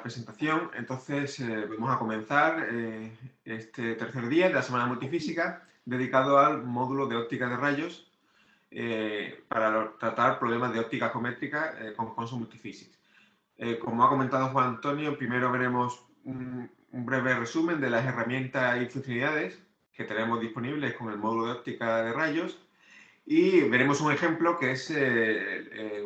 presentación. Entonces, vamos a comenzar este tercer día de la semana multifísica dedicado al módulo de óptica de rayos para tratar problemas de óptica geométrica con Consul Multiphysics. Como ha comentado Juan Antonio, primero veremos un breve resumen de las herramientas y funcionalidades que tenemos disponibles con el módulo de óptica de rayos. Y veremos un ejemplo que es que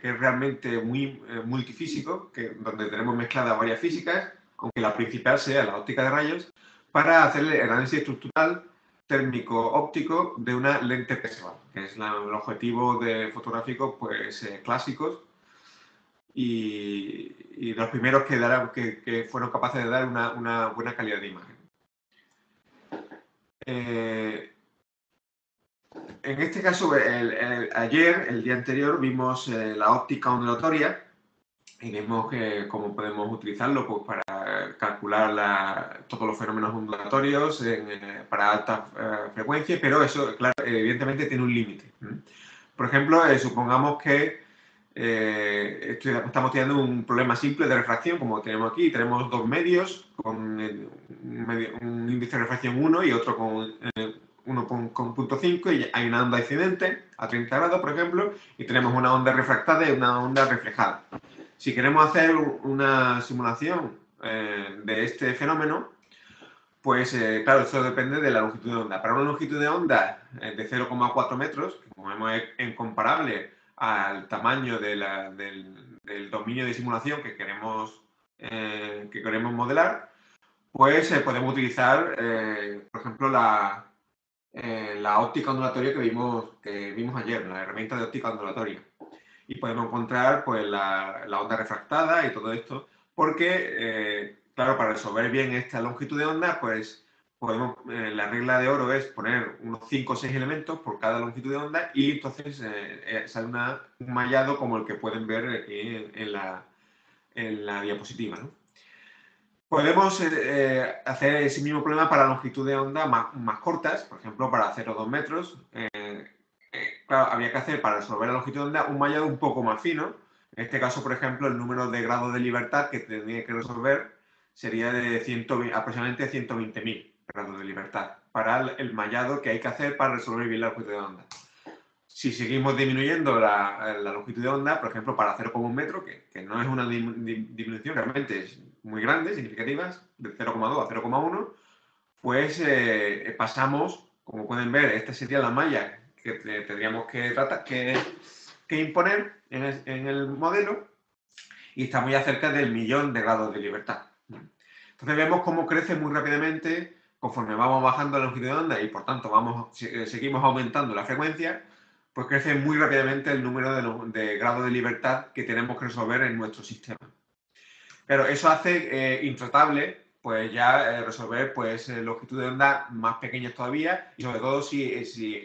es realmente muy multifísico, donde tenemos mezcladas varias físicas, aunque la principal sea la óptica de rayos, para hacer el análisis estructural térmico-óptico de una lente Perceval, que es el objetivo de fotográficos pues, clásicos y los primeros que fueron capaces de dar una buena calidad de imagen. En este caso, ayer, el día anterior, vimos la óptica ondulatoria y vimos cómo podemos utilizarlo pues, para calcular todos los fenómenos ondulatorios para alta frecuencia, pero eso, claro, evidentemente tiene un límite. Por ejemplo, supongamos que estamos teniendo un problema simple de refracción, como tenemos aquí. Tenemos dos medios con un índice de refracción 1 y otro con 1,5 y hay una onda incidente a 30 grados, por ejemplo, y tenemos una onda refractada y una onda reflejada. Si queremos hacer una simulación de este fenómeno, pues claro, eso depende de la longitud de onda. Para una longitud de onda de 0,4 metros, que como vemos es incomparable al tamaño del dominio de simulación que queremos modelar, pues podemos utilizar, por ejemplo, la óptica ondulatoria que vimos ayer, la herramienta de óptica ondulatoria. Y podemos encontrar pues, la onda refractada y todo esto, porque, claro, para resolver bien esta longitud de onda, pues podemos, la regla de oro es poner unos 5 o 6 elementos por cada longitud de onda y entonces sale un mallado como el que pueden ver aquí en la diapositiva, ¿no? Podemos hacer ese mismo problema para longitud de onda más cortas, por ejemplo, para 0,2 metros. Claro, habría que hacer para resolver la longitud de onda un mallado un poco más fino. En este caso, por ejemplo, el número de grados de libertad que tendría que resolver sería de aproximadamente 120.000 grados de libertad para el mallado que hay que hacer para resolver bien la longitud de onda. Si seguimos disminuyendo la longitud de onda, por ejemplo, para 0,1 metro, que no es una disminución realmente es muy grande, significativa, de 0,2 a 0,1, pues pasamos, como pueden ver, esta sería la malla que tendríamos que imponer en el modelo y está muy cerca del 1.000.000 de grados de libertad. Entonces vemos cómo crece muy rápidamente conforme vamos bajando la longitud de onda y por tanto seguimos aumentando la frecuencia, pues crece muy rápidamente el número de grados de libertad que tenemos que resolver en nuestro sistema. Pero eso hace intratable pues ya resolver pues longitud de onda más pequeñas todavía y sobre todo si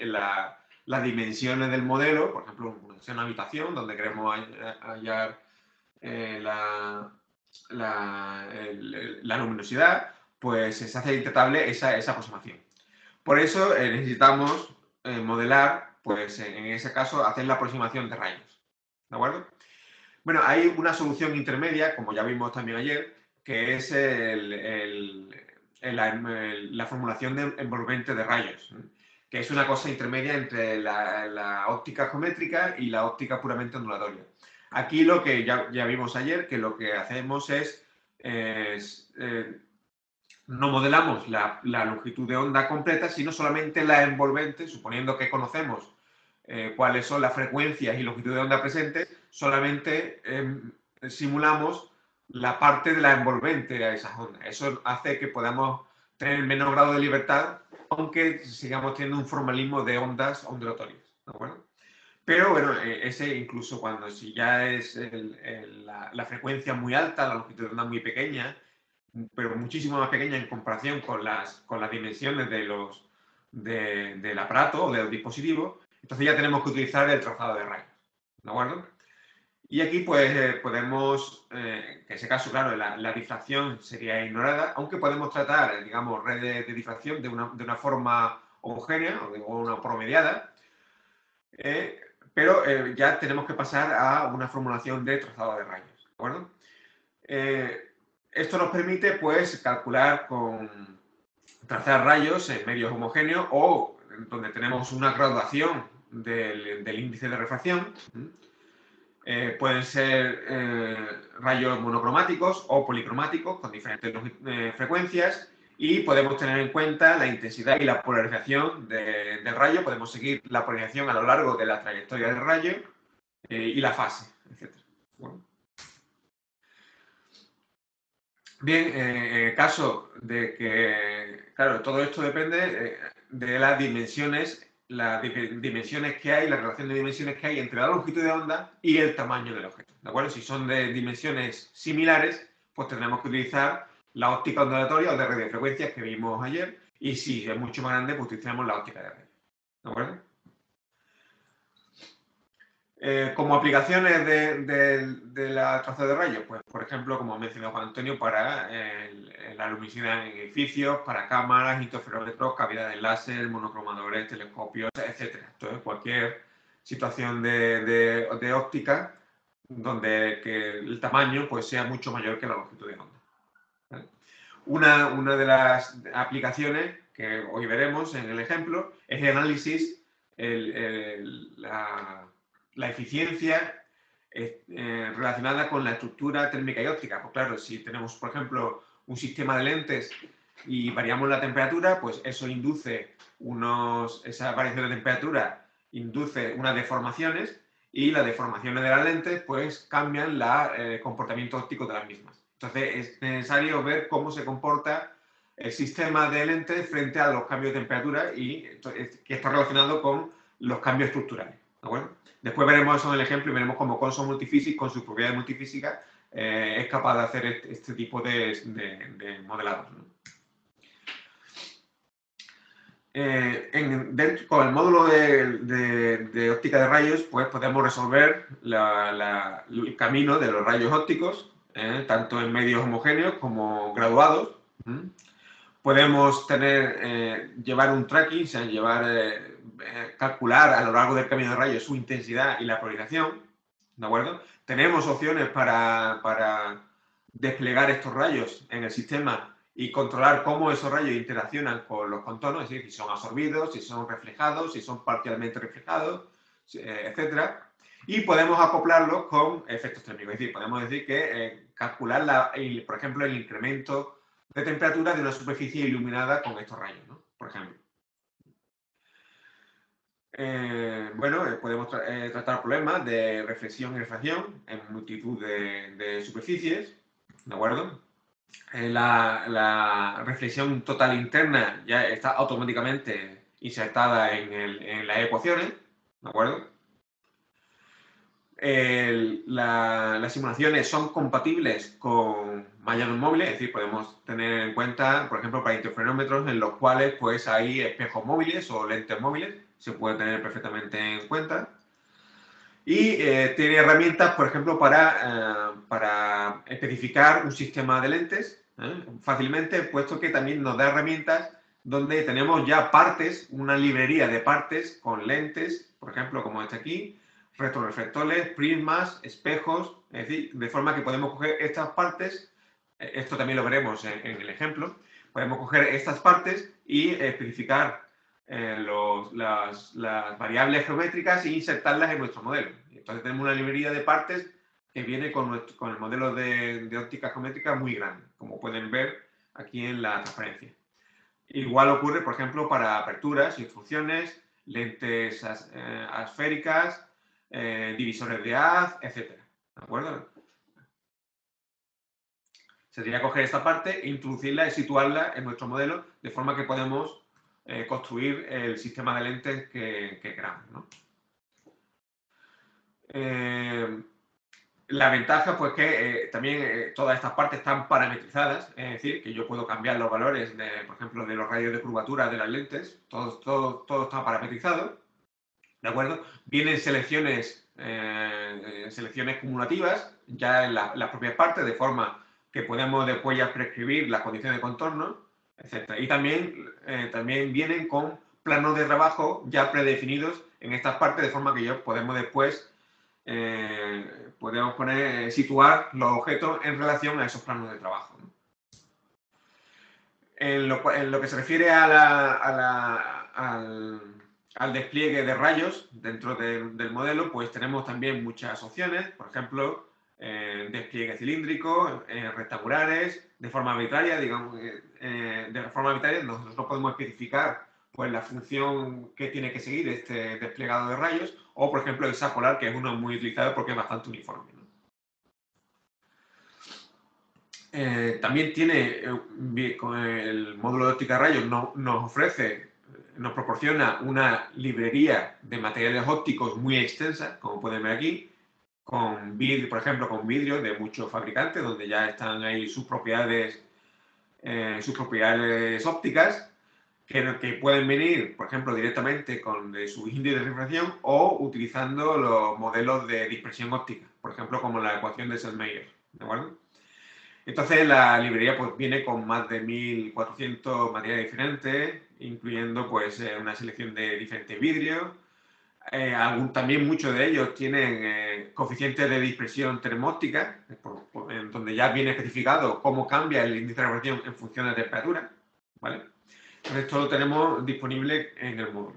las dimensiones del modelo, por ejemplo, una habitación donde queremos hallar la luminosidad, pues se hace intratable esa aproximación. Por eso necesitamos modelar, pues en ese caso, hacer la aproximación de rayos. ¿De acuerdo? Bueno, hay una solución intermedia, como ya vimos también ayer, que es la formulación de envolvente de rayos, que es una cosa intermedia entre la óptica geométrica y la óptica puramente ondulatoria. Aquí lo que ya vimos ayer, que lo que hacemos es no modelamos la longitud de onda completa, sino solamente la envolvente, suponiendo que conocemos cuáles son las frecuencias y longitud de onda presentes, solamente simulamos la parte de la envolvente a esas ondas. Eso hace que podamos tener menos grado de libertad, aunque sigamos teniendo un formalismo de ondas ondulatorias. ¿De acuerdo? Pero bueno, ese incluso si ya es la frecuencia muy alta, la longitud de onda muy pequeña, pero muchísimo más pequeña en comparación con las dimensiones del aparato o del dispositivo, entonces ya tenemos que utilizar el trazado de rayos. ¿De acuerdo? Y aquí pues podemos, en ese caso, claro, la difracción sería ignorada, aunque podemos tratar, digamos, redes de difracción de una forma homogénea o una promediada, pero ya tenemos que pasar a una formulación de trazado de rayos. ¿De acuerdo? Esto nos permite, pues, calcular trazar rayos en medios homogéneos o donde tenemos una graduación del índice de refracción. Pueden ser rayos monocromáticos o policromáticos con diferentes frecuencias, y podemos tener en cuenta la intensidad y la polarización del rayo. Podemos seguir la polarización a lo largo de la trayectoria del rayo y la fase, etc. Bueno. Bien, en el caso de que, claro, todo esto depende de las dimensiones que hay, la relación de dimensiones que hay entre la longitud de onda y el tamaño del objeto, ¿de acuerdo? Si son de dimensiones similares, pues tendremos que utilizar la óptica ondulatoria o de radiofrecuencias que vimos ayer, y si es mucho más grande, pues utilizaremos la óptica de radio, ¿de acuerdo? Como aplicaciones de la trazado de rayos, pues por ejemplo, como ha mencionado Juan Antonio, para la luminosidad en edificios, para cámaras, interferómetros, cavidades láser, monocromadores, telescopios, etc. Entonces, cualquier situación de óptica donde el tamaño pues, sea mucho mayor que la longitud de onda. ¿Vale? Una de las aplicaciones que hoy veremos en el ejemplo es el análisis, la eficiencia relacionada con la estructura térmica y óptica. Pues claro, si tenemos, por ejemplo, un sistema de lentes y variamos la temperatura, pues eso induce esa variación de temperatura induce unas deformaciones, y las deformaciones de las lentes pues cambian el comportamiento óptico de las mismas. Entonces es necesario ver cómo se comporta el sistema de lentes frente a los cambios de temperatura, y que está relacionado con los cambios estructurales. ¿De acuerdo? Después veremos eso en el ejemplo y veremos cómo Thomson Multiphysics, con sus propiedades multifísicas, es capaz de hacer este tipo de modelados, ¿no? Con el módulo de óptica de rayos, pues podemos resolver el camino de los rayos ópticos, tanto en medios homogéneos como graduados. Podemos llevar un tracking, o sea, calcular a lo largo del camino de rayos su intensidad y la polarización, ¿de acuerdo? Tenemos opciones para desplegar estos rayos en el sistema y controlar cómo esos rayos interaccionan con los contornos, es decir, si son absorbidos, si son reflejados, si son parcialmente reflejados, etc. Y podemos acoplarlos con efectos térmicos, es decir, podemos decir que calcular, por ejemplo, el incremento de temperatura de una superficie iluminada con estos rayos, ¿no? Por ejemplo. Podemos tratar problemas de reflexión y refracción en multitud de superficies, ¿de acuerdo? La reflexión total interna ya está automáticamente insertada en las ecuaciones, ¿de acuerdo? Las simulaciones son compatibles con mallas móviles, es decir, podemos tener en cuenta, por ejemplo, para interferómetros en los cuales pues, hay espejos móviles o lentes móviles, se puede tener perfectamente en cuenta. Y tiene herramientas, por ejemplo, para especificar un sistema de lentes fácilmente, puesto que también nos da herramientas donde tenemos ya partes, una librería de partes con lentes, por ejemplo, como esta aquí, retroreflectores, prismas, espejos, es decir, de forma que podemos coger estas partes, esto también lo veremos en el ejemplo, podemos coger estas partes y especificar las variables geométricas e insertarlas en nuestro modelo. Entonces tenemos una librería de partes que viene con el modelo de óptica geométrica muy grande, como pueden ver aquí en la transparencia. Igual ocurre, por ejemplo, para aperturas, instrucciones, lentes asféricas, divisores de haz, etc. ¿De acuerdo? Sería coger esta parte e introducirla y situarla en nuestro modelo, de forma que podemos construir el sistema de lentes que queramos, ¿no? La ventaja, pues, que también todas estas partes están parametrizadas, es decir, que yo puedo cambiar los valores, por ejemplo, de los radios de curvatura de las lentes, todo está parametrizado, ¿de acuerdo? Vienen selecciones cumulativas ya en las propias partes, de forma que podemos después ya prescribir las condiciones de contorno, etc. Y también vienen con planos de trabajo ya predefinidos en estas partes, de forma que ya podemos después podemos situar los objetos en relación a esos planos de trabajo, ¿no? En lo que se refiere al despliegue de rayos dentro del modelo, pues tenemos también muchas opciones. Por ejemplo, despliegue cilíndrico, rectangulares, de forma arbitraria, digamos, de forma arbitraria nosotros podemos especificar pues la función que tiene que seguir este desplegado de rayos, o por ejemplo el hexapolar, que es uno muy utilizado porque es bastante uniforme, ¿no? También tiene, con el módulo de óptica de rayos nos proporciona una librería de materiales ópticos muy extensa, como pueden ver aquí, con vidrio, por ejemplo, con vidrio de muchos fabricantes, donde ya están ahí sus propiedades ópticas, que pueden venir, por ejemplo, directamente con su índice de refracción o utilizando los modelos de dispersión óptica, por ejemplo, como la ecuación de Selmayr, ¿de acuerdo? Entonces la librería pues viene con más de 1400 materiales diferentes, incluyendo pues una selección de diferentes vidrios. También muchos de ellos tienen coeficientes de dispersión termóptica, en donde ya viene especificado cómo cambia el índice de refracción en función de temperatura, ¿vale? Entonces esto lo tenemos disponible en el módulo.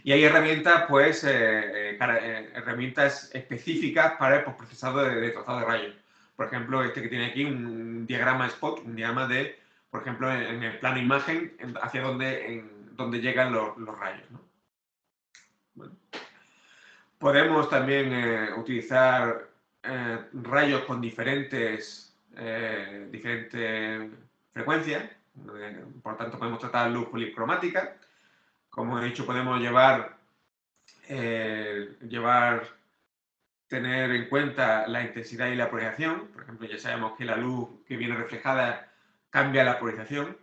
Y hay herramientas, pues, herramientas específicas para el postprocesado de trazado de rayos. Por ejemplo, este que tiene aquí un diagrama spot, un diagrama de, por ejemplo, en el plano imagen, hacia donde llegan los rayos, ¿no? Bueno. Podemos también utilizar rayos con diferentes frecuencias. Por tanto, podemos tratar luz policromática. Como he dicho, podemos tener en cuenta la intensidad y la polarización. Por ejemplo, ya sabemos que la luz que viene reflejada cambia la polarización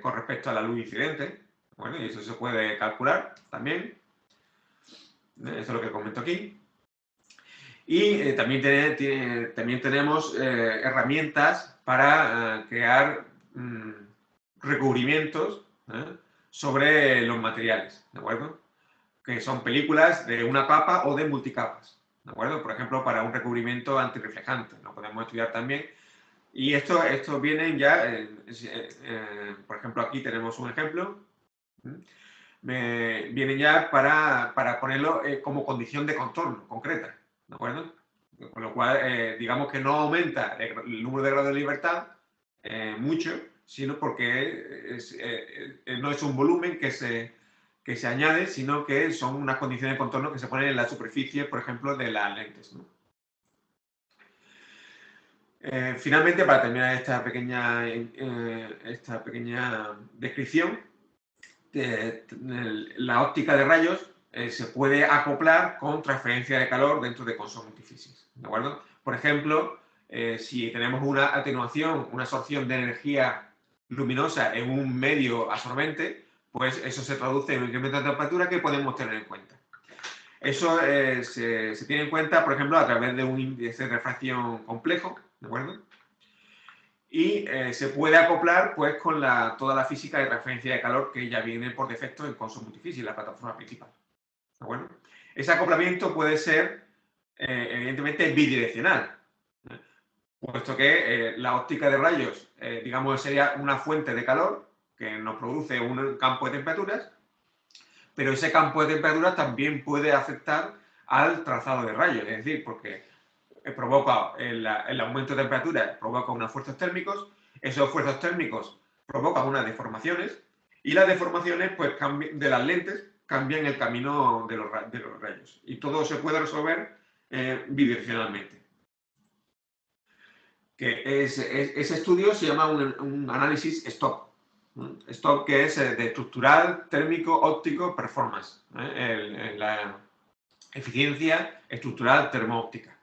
con respecto a la luz incidente. Bueno, y eso se puede calcular también. Eso es lo que comento aquí. Y también tenemos herramientas para crear recubrimientos sobre los materiales, ¿de acuerdo? Que son películas de una capa o de multicapas, ¿de acuerdo? Por ejemplo, para un recubrimiento antirreflejante, lo podemos estudiar también. Y esto vienen ya, por ejemplo, aquí tenemos un ejemplo. Vienen ya para ponerlo como condición de contorno concreta, ¿de acuerdo? Con lo cual, digamos que no aumenta el número de grados de libertad mucho, sino porque no es un volumen que se añade, sino que son unas condiciones de contorno que se ponen en la superficie, por ejemplo, de las lentes, ¿no? Finalmente, para terminar esta pequeña descripción, la óptica de rayos se puede acoplar con transferencia de calor dentro de CONSOL Multiphysics, ¿de acuerdo? Por ejemplo, si tenemos una atenuación, una absorción de energía luminosa en un medio absorbente, pues eso se traduce en un incremento de temperatura que podemos tener en cuenta. Eso se tiene en cuenta, por ejemplo, a través de un índice de refracción complejo, ¿de acuerdo? Y se puede acoplar pues con toda la física de transferencia de calor que ya viene por defecto en CONSOL Multiphysics, la plataforma principal. Bueno, ese acoplamiento puede ser evidentemente bidireccional, puesto que la óptica de rayos, digamos, sería una fuente de calor que nos produce un campo de temperaturas, pero ese campo de temperaturas también puede afectar al trazado de rayos, es decir, porque provoca el aumento de temperatura, provoca unos fuerzas térmicos, esos fuerzas térmicos provocan unas deformaciones y las deformaciones pues, de las lentes cambian el camino de los rayos. Y todo se puede resolver bidireccionalmente. Ese estudio se llama un análisis STOP. STOP, que es de estructural, térmico, óptico, performance. La eficiencia estructural termoóptica.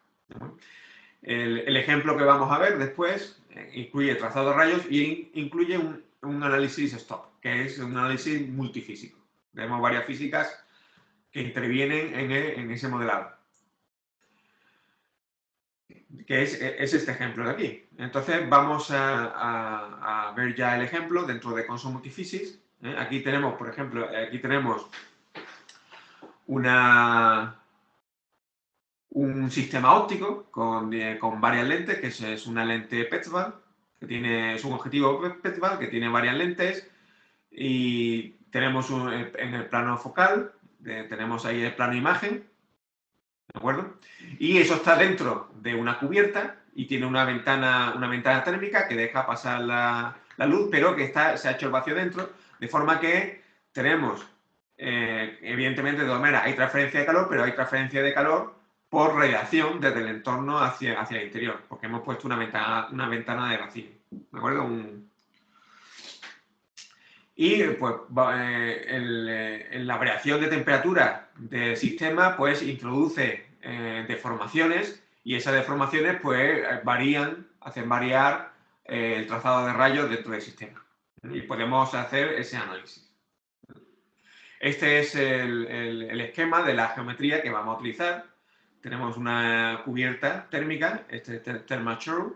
El ejemplo que vamos a ver después incluye trazado de rayos y incluye un análisis STOP, que es un análisis multifísico. Tenemos varias físicas que intervienen en ese modelado, que es este ejemplo de aquí. Entonces vamos a ver ya el ejemplo dentro de CONSOL Multiphysics. Aquí tenemos, por ejemplo, una un sistema óptico con varias lentes, que es una lente Petzval, es un objetivo Petzval que tiene varias lentes, y tenemos en el plano focal, tenemos ahí el plano imagen, ¿de acuerdo? Y eso está dentro de una cubierta y tiene una ventana térmica que deja pasar la luz, pero que se ha hecho el vacío dentro, de forma que tenemos, evidentemente, de todas maneras, hay transferencia de calor, pero hay transferencia de calor por radiación desde el entorno hacia el interior, porque hemos puesto una ventana de vacío, ¿de acuerdo? Y pues en la variación de temperatura del sistema pues introduce deformaciones, y esas deformaciones pues hacen variar el trazado de rayos dentro del sistema. Y podemos hacer ese análisis. Este es el esquema de la geometría que vamos a utilizar. Tenemos una cubierta térmica, este es Thermature,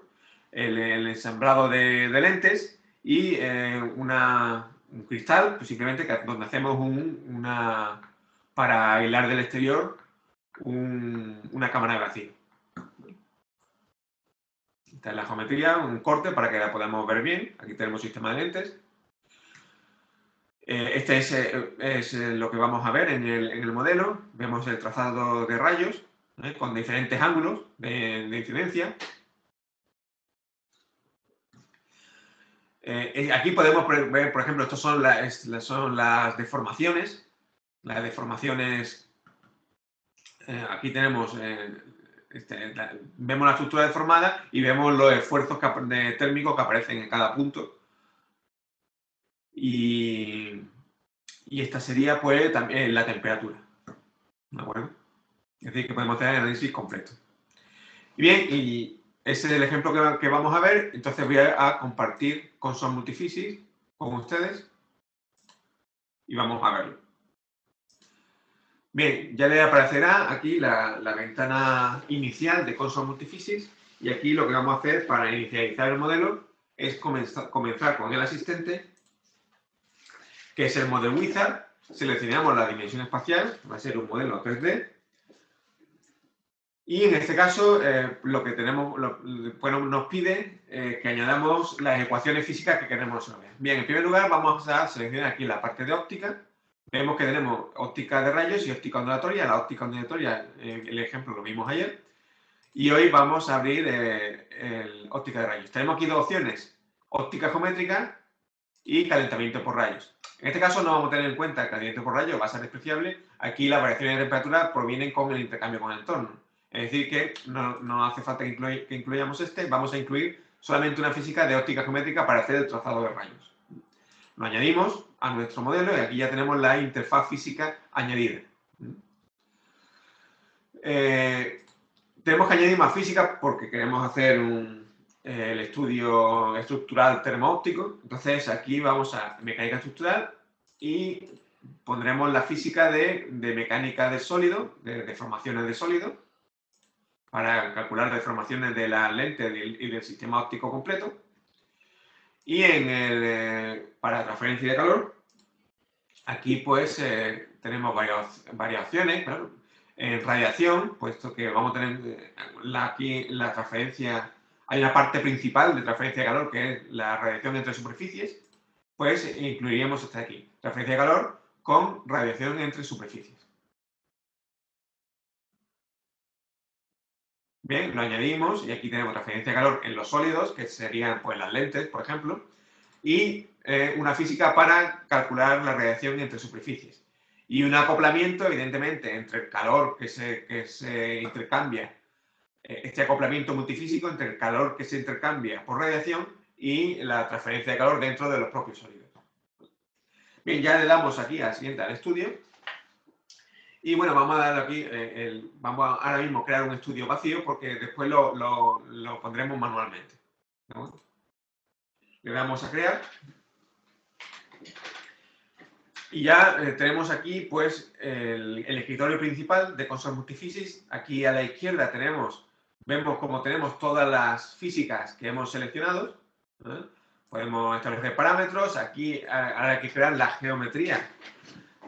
el ensamblado de lentes y un cristal, pues simplemente donde hacemos para aislar del exterior una cámara de vacío. Esta es la geometría, un corte para que la podamos ver bien. Aquí tenemos sistema de lentes. Este es lo que vamos a ver en el modelo. Vemos el trazado de rayos con diferentes ángulos de incidencia. Aquí podemos ver, por ejemplo, estas son las deformaciones. Las deformaciones, aquí tenemos, vemos la estructura deformada y vemos los esfuerzos térmicos que aparecen en cada punto. Y esta sería, pues, también la temperatura. ¿De acuerdo? Es decir, que podemos hacer el análisis completo. Y bien, y ese es el ejemplo que vamos a ver. Entonces voy a compartir CONSOL Multiphysics con ustedes y vamos a verlo. Bien, ya le aparecerá aquí la ventana inicial de CONSOL Multiphysics, y aquí lo que vamos a hacer para inicializar el modelo es comenzar con el asistente, que es el Model Wizard. Seleccionamos la dimensión espacial, va a ser un modelo 3D. Y en este caso, lo que tenemos, nos pide que añadamos las ecuaciones físicas que queremos saber. Bien, en primer lugar, vamos a seleccionar aquí la parte de óptica. Vemos que tenemos óptica de rayos y óptica ondulatoria. La óptica ondulatoria, el ejemplo lo vimos ayer. Y hoy vamos a abrir óptica de rayos. Tenemos aquí dos opciones: óptica geométrica y calentamiento por rayos. En este caso no vamos a tener en cuenta el calentamiento por rayos, va a ser despreciable. Aquí las variaciones de temperatura provienen con el intercambio con el entorno. Es decir, que no hace falta que incluyamos vamos a incluir solamente una física de óptica geométrica para hacer el trazado de rayos. Lo añadimos a nuestro modelo y aquí ya tenemos la interfaz física añadida. Tenemos que añadir más física porque queremos hacer el estudio estructural termo-óptico. Entonces aquí vamos a mecánica estructural y pondremos la física de mecánica de sólido, de deformaciones de sólido, para calcular deformaciones de la lente y del sistema óptico completo. Y para transferencia de calor, aquí pues tenemos varias opciones, claro. En radiación, puesto que vamos a tener aquí la transferencia, hay una parte principal de transferencia de calor que es la radiación entre superficies, pues incluiríamos hasta aquí, transferencia de calor con radiación entre superficies. Bien, lo añadimos y aquí tenemos transferencia de calor en los sólidos, que serían pues las lentes, por ejemplo, y una física para calcular la radiación entre superficies. Y un acoplamiento, evidentemente, entre el calor que se intercambia, este acoplamiento multifísico entre el calor que se intercambia por radiación y la transferencia de calor dentro de los propios sólidos. Bien, ya le damos aquí al siguiente, al estudio. Y bueno, vamos a dar aquí, vamos a ahora mismo crear un estudio vacío porque después lo pondremos manualmente. ¿No? Le damos a crear. Y ya tenemos aquí pues el escritorio principal de CONSOL Multiphysics. Aquí a la izquierda vemos cómo tenemos todas las físicas que hemos seleccionado. Podemos establecer parámetros. Aquí ahora hay que crear la geometría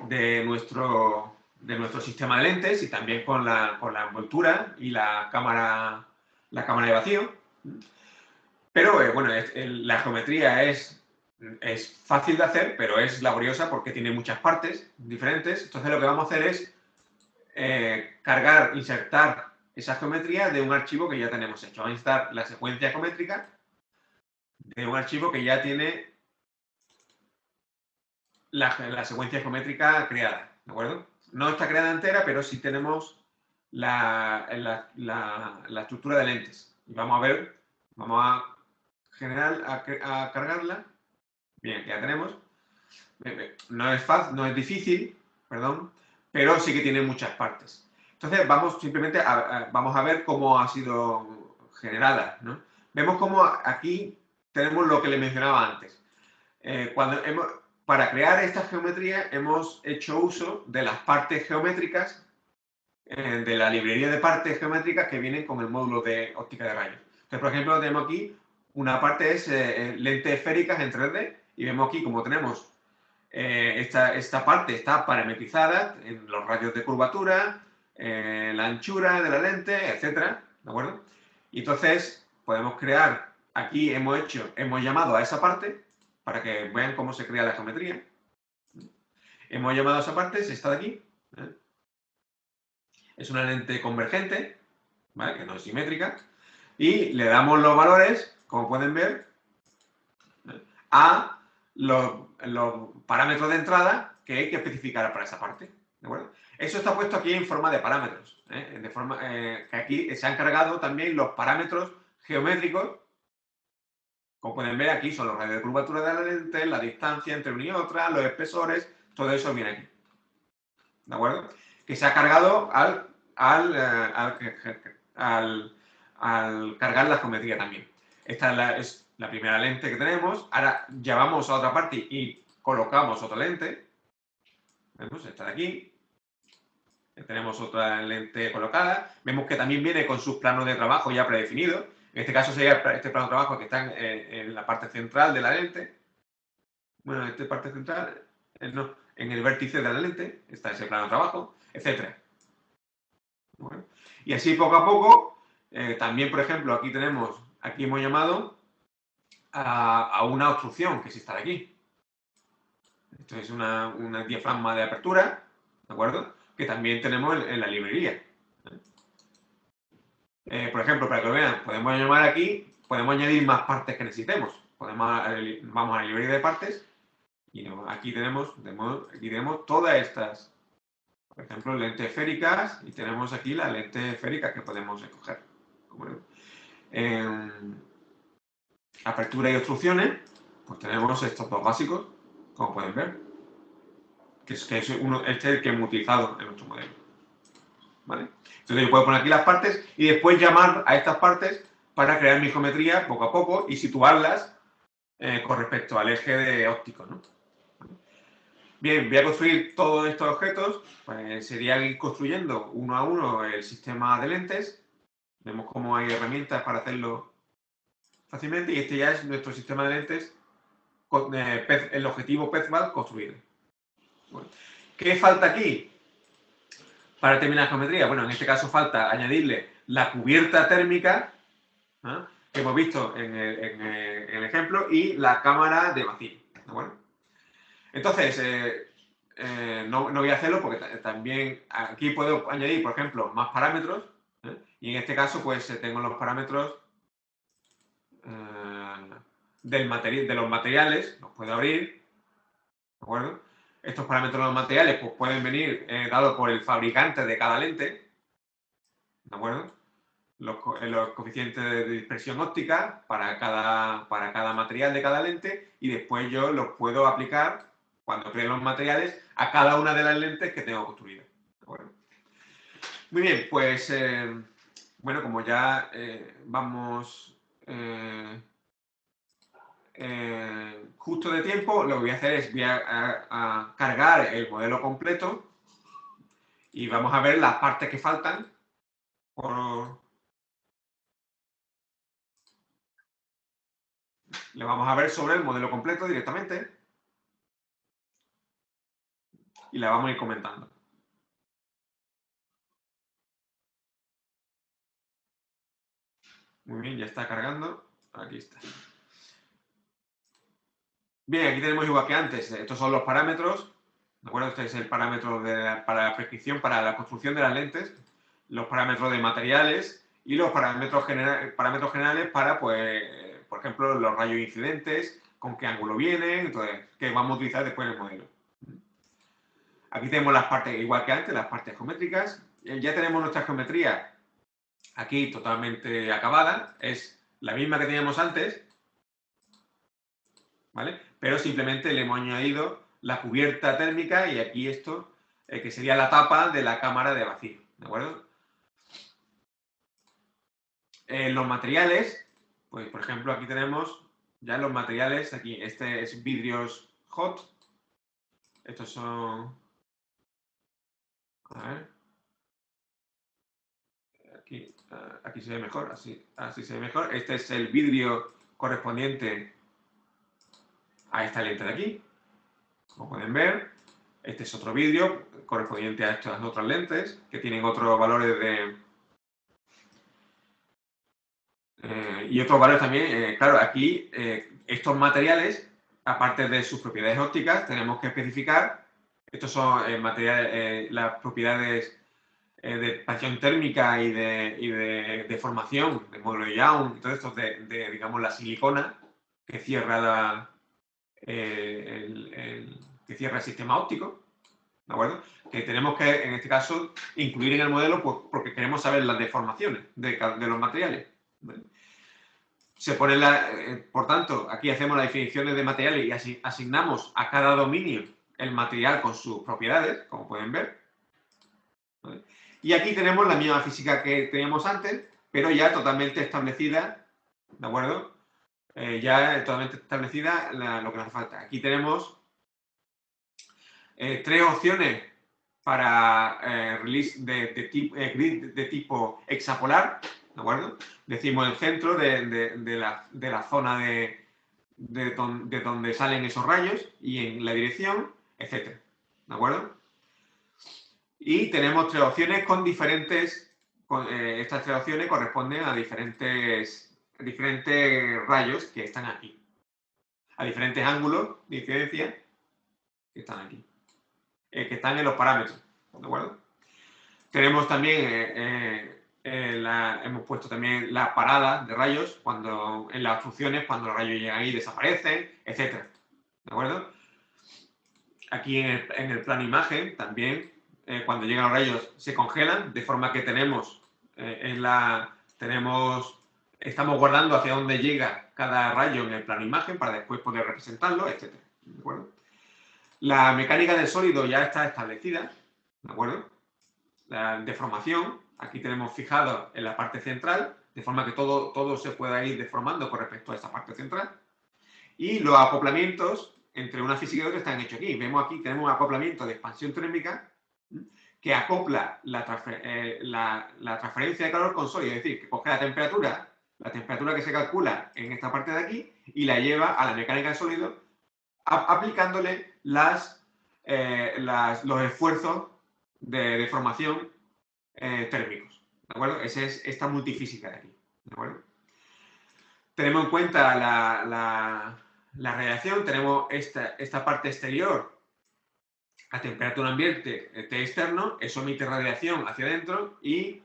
de nuestro de nuestro sistema de lentes y también con la envoltura y la cámara de vacío. Pero bueno, la geometría es fácil de hacer, pero es laboriosa porque tiene muchas partes diferentes. Entonces lo que vamos a hacer es insertar esa geometría de un archivo que ya tenemos hecho. Vamos a insertar la secuencia geométrica de un archivo que ya tiene la secuencia geométrica creada, ¿de acuerdo? No está creada entera, pero sí tenemos la estructura de lentes. Y vamos a ver, vamos a cargarla. Bien, ya tenemos. No es fácil, no es difícil, perdón, pero sí que tiene muchas partes. Entonces vamos simplemente vamos a ver cómo ha sido generada, ¿no? Vemos cómo aquí tenemos lo que le mencionaba antes. Para crear esta geometría hemos hecho uso de las partes geométricas de la librería de partes geométricas que vienen con el módulo de óptica de rayos. Entonces, por ejemplo, tenemos aquí una parte es lentes esféricas en 3D y vemos aquí como tenemos esta parte está parametrizada en los radios de curvatura, la anchura de la lente, etcétera, ¿de acuerdo? Y entonces podemos crear, aquí hemos llamado a esa parte para que vean cómo se crea la geometría. Hemos llamado a esa parte, es esta de aquí. Es una lente convergente, ¿vale? Que no es simétrica. Y le damos los valores, como pueden ver, a los parámetros de entrada que hay que especificar para esa parte. ¿De acuerdo? Eso está puesto aquí en forma de parámetros. De forma que aquí se han cargado también los parámetros geométricos. Como pueden ver, aquí son los radios de curvatura de la lente, la distancia entre una y otra, los espesores, todo eso viene aquí. ¿De acuerdo? Que se ha cargado al cargar la geometría también. Esta es la primera lente que tenemos. Ahora llevamos a otra parte y colocamos otra lente. Vemos esta de aquí. Tenemos otra lente colocada. Vemos que también viene con sus planos de trabajo ya predefinidos. En este caso sería este plano de trabajo que está en la parte central de la lente. Bueno, esta parte central, no, en el vértice de la lente está ese plano de trabajo, etc. Bueno, y así poco a poco, también, por ejemplo, aquí hemos llamado a una obstrucción que es esta de aquí. Esto es una diafragma de apertura, ¿de acuerdo? Que también tenemos en la librería. Por ejemplo, para que lo vean, podemos llamar aquí, podemos añadir más partes que necesitemos. Vamos a la librería de partes y aquí tenemos todas estas, por ejemplo, lentes esféricas y tenemos aquí las lentes esféricas que podemos escoger. Apertura y obstrucciones, pues tenemos estos dos básicos, como pueden ver, este es el que hemos utilizado en nuestro modelo. ¿Vale? Entonces yo puedo poner aquí las partes y después llamar a estas partes para crear mi geometría poco a poco y situarlas con respecto al eje de óptico, ¿no? Bien, voy a construir todos estos objetos, pues sería ir construyendo uno a uno el sistema de lentes. Vemos cómo hay herramientas para hacerlo fácilmente y este ya es nuestro sistema de lentes, el objetivo PEZVAL construido. Bueno, ¿qué falta aquí para terminar la geometría? Bueno, en este caso falta añadirle la cubierta térmica, ¿eh? Que hemos visto en el ejemplo, y la cámara de vacío. ¿De acuerdo? Entonces, no voy a hacerlo porque también aquí puedo añadir, por ejemplo, más parámetros. Y en este caso, pues tengo los parámetros de los materiales, los puedo abrir. ¿De acuerdo? Estos parámetros de los materiales pues, pueden venir dados por el fabricante de cada lente. ¿De acuerdo? Los coeficientes de dispersión óptica para cada material de cada lente y después yo los puedo aplicar cuando creo los materiales a cada una de las lentes que tengo construidas. ¿De acuerdo? Muy bien, pues bueno, como ya vamos justo de tiempo, lo que voy a hacer es voy a cargar el modelo completo y vamos a ver las partes que faltan le vamos a ver sobre el modelo completo directamente y la vamos a ir comentando. Muy bien, ya está cargando. Aquí está. Bien, aquí tenemos igual que antes. Estos son los parámetros. ¿De acuerdo? Este es el parámetro para la prescripción, para la construcción de las lentes. Los parámetros de materiales y los parámetros generales para, pues, por ejemplo, los rayos incidentes, con qué ángulo vienen, entonces, que vamos a utilizar después en el modelo. Aquí tenemos las partes, igual que antes, las partes geométricas. Ya tenemos nuestra geometría aquí totalmente acabada. Es la misma que teníamos antes, ¿vale? Pero simplemente le hemos añadido la cubierta térmica y aquí esto, que sería la tapa de la cámara de vacío, ¿de acuerdo? Los materiales, pues por ejemplo aquí tenemos ya los materiales, aquí este es vidrios hot, estos son, a ver, aquí se ve mejor, así se ve mejor, este es el vidrio correspondiente a esta lente de aquí, como pueden ver, este es otro vidrio correspondiente a estas otras lentes, que tienen otros valores de... y otros valores también, claro, aquí estos materiales, aparte de sus propiedades ópticas, tenemos que especificar, estos son materiales, las propiedades de expansión térmica y de deformación, de modelo de Young, y todo esto digamos, la silicona que cierra, que cierra el sistema óptico, ¿de acuerdo? Que tenemos que, en este caso, incluir en el modelo pues, porque queremos saber las deformaciones de los materiales, ¿vale? Se pone por tanto, aquí hacemos las definiciones de materiales y asignamos a cada dominio el material con sus propiedades, como pueden ver, ¿vale? Y aquí tenemos la misma física que teníamos antes, pero ya totalmente establecida, ¿de acuerdo? Ya totalmente establecida lo que nos hace falta. Aquí tenemos tres opciones para release de tipo hexapolar, ¿de acuerdo? Decimos el centro de la zona de donde salen esos rayos y en la dirección, etc. ¿De acuerdo? Y tenemos tres opciones con diferentes, estas tres opciones corresponden a diferentes rayos que están aquí, a diferentes ángulos de incidencia que están aquí, que están en los parámetros, ¿de acuerdo? Tenemos también, hemos puesto también la parada de rayos en las funciones, cuando los rayos llegan ahí desaparecen, etc. ¿De acuerdo? Aquí en el plano imagen también, cuando llegan los rayos se congelan, de forma que estamos guardando hacia dónde llega cada rayo en el plano imagen para después poder representarlo, etc. ¿De acuerdo? La mecánica del sólido ya está establecida, ¿de acuerdo? La deformación, aquí tenemos fijado en la parte central, de forma que todo se pueda ir deformando con respecto a esta parte central. Y los acoplamientos entre una física y otra están hechos aquí. Vemos aquí, tenemos un acoplamiento de expansión térmica que acopla la transferencia de calor con sólido, es decir, que coge la temperatura que se calcula en esta parte de aquí y la lleva a la mecánica del sólido aplicándole los esfuerzos de deformación térmicos, ¿de acuerdo? Esa es esta multifísica de aquí, ¿de acuerdo? Tenemos en cuenta la radiación, tenemos esta parte exterior a temperatura ambiente T externo, eso emite radiación hacia adentro y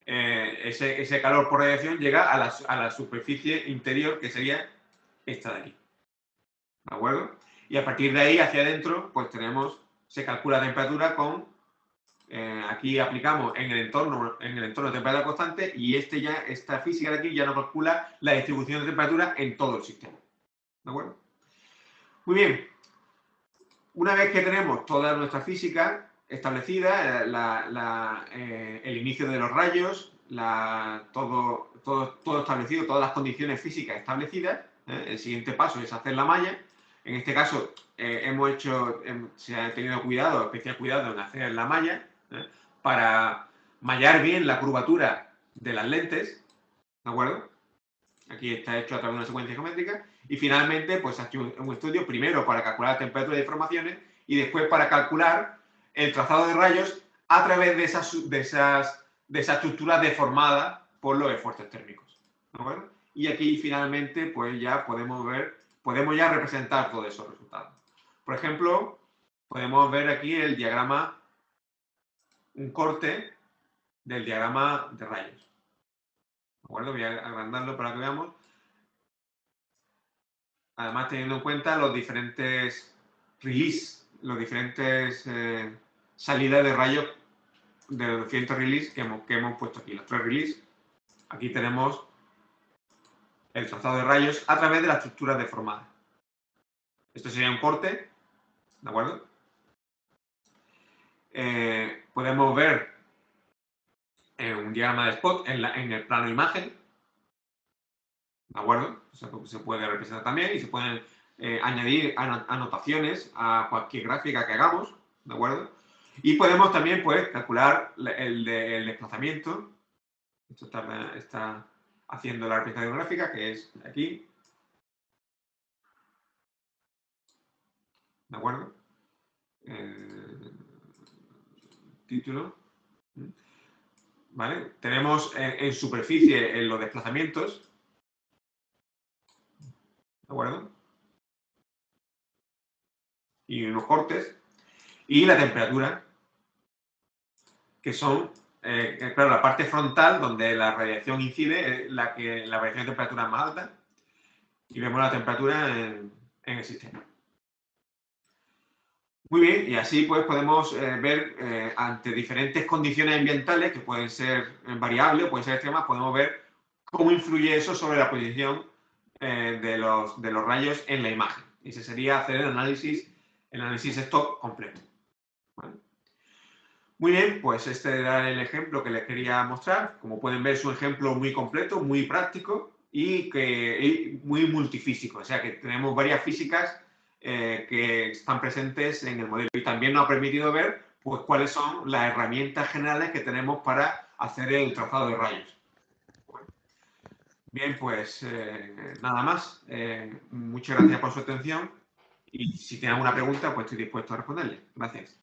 ese calor por radiación llega a la superficie interior, que sería esta de aquí, ¿de acuerdo? Y a partir de ahí hacia adentro, pues se calcula la temperatura aquí aplicamos en el entorno de temperatura constante y esta física de aquí ya nos calcula la distribución de temperatura en todo el sistema. ¿De acuerdo? Muy bien. Una vez que tenemos toda nuestra física establecida, el inicio de los rayos, todo establecido, todas las condiciones físicas establecidas, el siguiente paso es hacer la malla. En este caso, se ha tenido especial cuidado en hacer la malla, para mallar bien la curvatura de las lentes, ¿de acuerdo? Aquí está hecho a través de una secuencia geométrica. Y finalmente, pues ha hecho un estudio primero para calcular la temperatura de deformaciones y después para calcular el trazado de rayos a través de esa estructura deformada por los esfuerzos térmicos. ¿de acuerdo? Y aquí finalmente pues ya podemos ya representar todos esos resultados. Por ejemplo, podemos ver aquí el diagrama, un corte del diagrama de rayos. ¿De acuerdo? Voy a agrandarlo para que veamos. Además, teniendo en cuenta los diferentes release, los diferentes salidas de rayos de los diferentes release que hemos puesto aquí, los 3 release. Aquí tenemos el trazado de rayos a través de la estructura deformada. Esto sería un corte, ¿de acuerdo? Podemos ver un diagrama de spot en el plano imagen, ¿de acuerdo? Se puede representar también y se pueden añadir anotaciones a cualquier gráfica que hagamos, ¿de acuerdo? Y podemos también, pues, calcular el desplazamiento. Esto está haciendo la representación gráfica, que es aquí, ¿de acuerdo? Título. ¿Vale? Tenemos en superficie en los desplazamientos, ¿de acuerdo? Y unos cortes. Y la temperatura, que son, claro, la parte frontal donde la radiación incide, es la variación de temperatura es más alta. Y vemos la temperatura en el sistema. Muy bien, y así pues podemos ver ante diferentes condiciones ambientales que pueden ser variables o pueden ser extremas, podemos ver cómo influye eso sobre la posición de los rayos en la imagen. Y ese sería hacer el análisis stock completo. ¿Vale? Muy bien, pues este era el ejemplo que les quería mostrar. Como pueden ver, es un ejemplo muy completo, muy práctico y muy multifísico. O sea que tenemos varias físicas que están presentes en el modelo. Y también nos ha permitido ver pues, cuáles son las herramientas generales que tenemos para hacer el trazado de rayos. Bueno, bien, pues nada más. Muchas gracias por su atención y si tienen alguna pregunta, pues estoy dispuesto a responderle. Gracias.